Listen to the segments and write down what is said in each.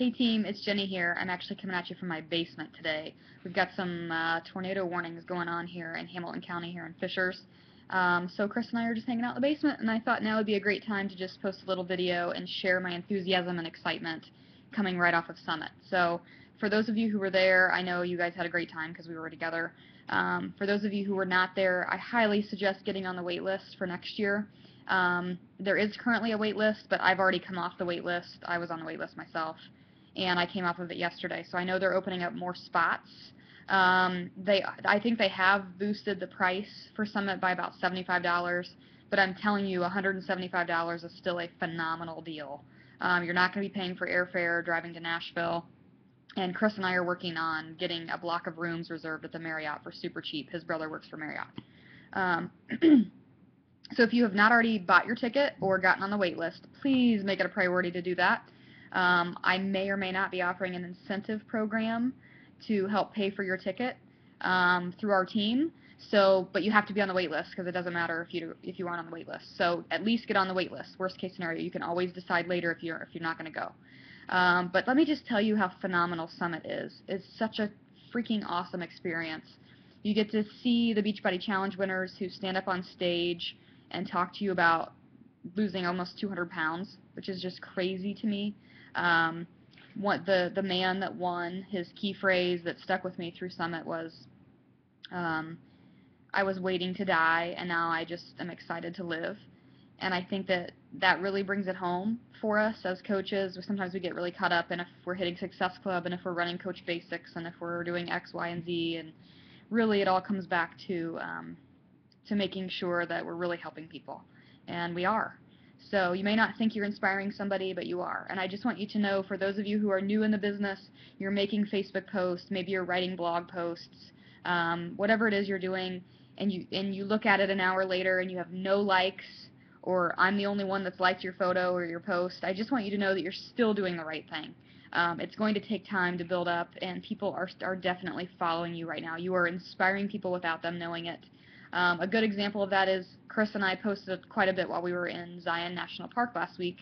Hey team, it's Jenny here. I'm actually coming at you from my basement today. We've got some tornado warnings going on here in Hamilton County here in Fishers. So Chris and I are just hanging out in the basement, and I thought now would be a great time to just post a little video and share my enthusiasm and excitement coming right off of Summit. So for those of you who were there, I know you guys had a great time because we were together. For those of you who were not there, I highly suggest getting on the wait list for next year. There is currently a wait list, but I've already come off the wait list. I was on the wait list myself, and I came off of it yesterday. So I know they're opening up more spots. I think they have boosted the price for Summit by about $75, but I'm telling you, $175 is still a phenomenal deal. You're not going to be paying for airfare driving to Nashville. And Chris and I are working on getting a block of rooms reserved at the Marriott for super cheap. His brother works for Marriott. So if you have not already bought your ticket or gotten on the wait list, please make it a priority to do that. I may or may not be offering an incentive program to help pay for your ticket through our team. So, but you have to be on the wait list because it doesn't matter if you aren't on the wait list. So at least get on the wait list. Worst case scenario, you can always decide later if you're not going to go. But let me just tell you how phenomenal Summit is. It's such a freaking awesome experience. You get to see the Beachbody Challenge winners who stand up on stage and talk to you about losing almost 200 pounds, which is just crazy to me. The man that won, his key phrase that stuck with me through Summit was, I was waiting to die, and now I just am excited to live. And I think that really brings it home for us as coaches. Sometimes we get really caught up in if we're hitting Success Club and if we're running Coach Basics and if we're doing X, Y, and Z. And really it all comes back to making sure that we're really helping people. And we are. So you may not think you're inspiring somebody, but you are. And I just want you to know, for those of you who are new in the business, you're making Facebook posts, maybe you're writing blog posts, whatever it is you're doing, and you look at it an hour later and you have no likes, or I'm the only one that's liked your photo or your post. I just want you to know that you're still doing the right thing. It's going to take time to build up, and people are definitely following you right now. You are inspiring people without them knowing it. A good example of that is Chris and I posted quite a bit while we were in Zion National Park last week.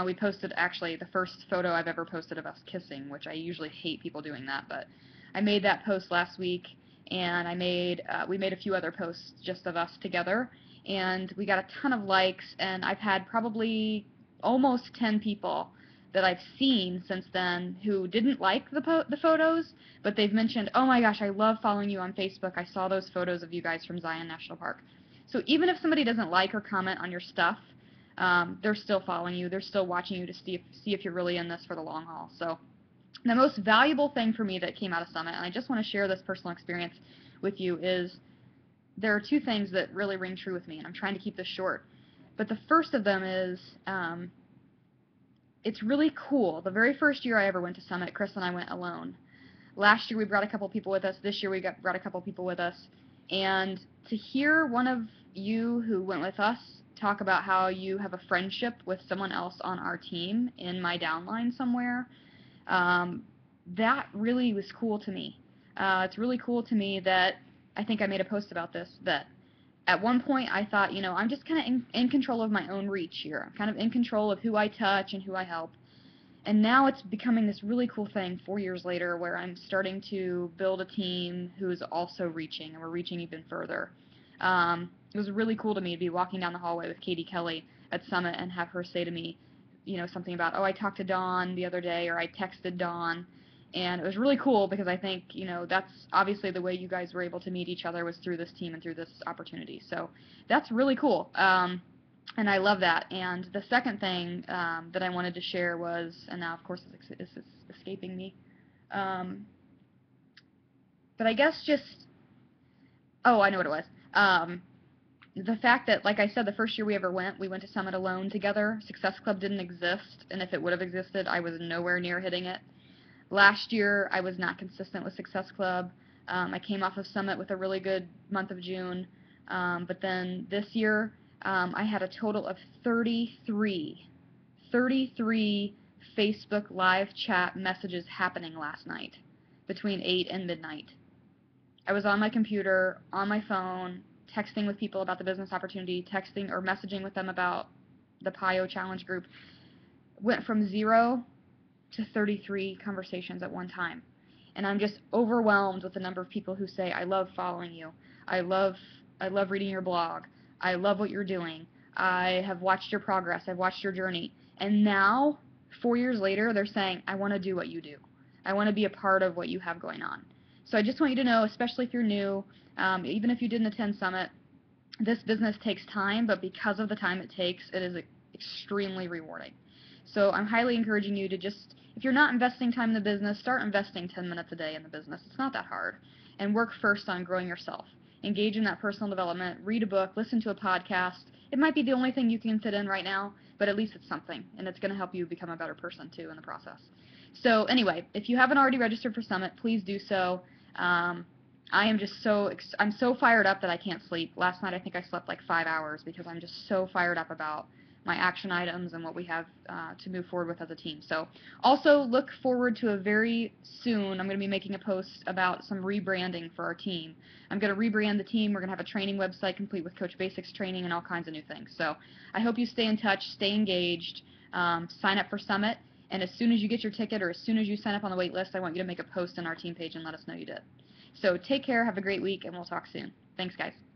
We posted actually the first photo I've ever posted of us kissing, which I usually hate people doing that, but I made that post last week, and we made a few other posts just of us together, and we got a ton of likes, and I've had probably almost 10 people that I've seen since then who didn't like the photos, but they've mentioned, oh my gosh, I love following you on Facebook. I saw those photos of you guys from Zion National Park. So even if somebody doesn't like or comment on your stuff, they're still following you. They're still watching you to see if you're really in this for the long haul. So the most valuable thing for me that came out of Summit, and I just want to share this personal experience with you, is there are two things that really ring true with me, and I'm trying to keep this short. But the first of them is it's really cool. The very first year I ever went to Summit, Chris and I went alone. Last year we brought a couple people with us. This year we brought a couple people with us. And to hear one of you who went with us talk about how you have a friendship with someone else on our team in my downline somewhere, that really was cool to me. It's really cool to me that, I think I made a post about this, that at one point I thought, I'm just kind of in control of my own reach here. I'm kind of in control of who I touch and who I help. And now it's becoming this really cool thing 4 years later where I'm starting to build a team who's also reaching, and we're reaching even further. It was really cool to me to be walking down the hallway with Katie Kelly at Summit and have her say to me, something about, oh, I talked to Dawn the other day, or I texted Dawn. And it was really cool because I think, that's obviously the way you guys were able to meet each other was through this team and through this opportunity. So that's really cool. And I love that. And the second thing that I wanted to share was, and now of course it's escaping me, but I guess I know what it was. The fact that, like I said, the first year we ever went, we went to Summit alone together. Success Club didn't exist, and if it would have existed, I was nowhere near hitting it. Last year, I was not consistent with Success Club. I came off of Summit with a really good month of June, but then this year, I had a total of 33 Facebook live chat messages happening last night between 8 and midnight. I was on my computer, on my phone, texting with people about the business opportunity, texting or messaging with them about the PIO Challenge group. Went from 0 to 33 conversations at one time. And I'm just overwhelmed with the number of people who say, I love following you. I love reading your blog. I love what you're doing. I have watched your progress. I've watched your journey. And now, 4 years later, they're saying, I want to do what you do. I want to be a part of what you have going on. So I just want you to know, especially if you're new, even if you didn't attend Summit, this business takes time, but because of the time it takes, it is extremely rewarding. So I'm highly encouraging you to just, if you're not investing time in the business, start investing 10 minutes a day in the business. It's not that hard. And work first on growing yourself. Engage in that personal development, read a book, listen to a podcast. It might be the only thing you can fit in right now, but at least it's something, and it's going to help you become a better person too in the process. So anyway, if you haven't already registered for Summit, please do so. I am just I'm so fired up that I can't sleep. Last night I think I slept like 5 hours because I'm just so fired up about my action items and what we have to move forward with as a team. So also look forward to very soon, I'm going to be making a post about some rebranding for our team. I'm going to rebrand the team. We're going to have a training website complete with Coach Basics training and all kinds of new things. So I hope you stay in touch, stay engaged, sign up for Summit, and as soon as you get your ticket or as soon as you sign up on the wait list, I want you to make a post on our team page and let us know you did. So take care, have a great week, and we'll talk soon. Thanks, guys.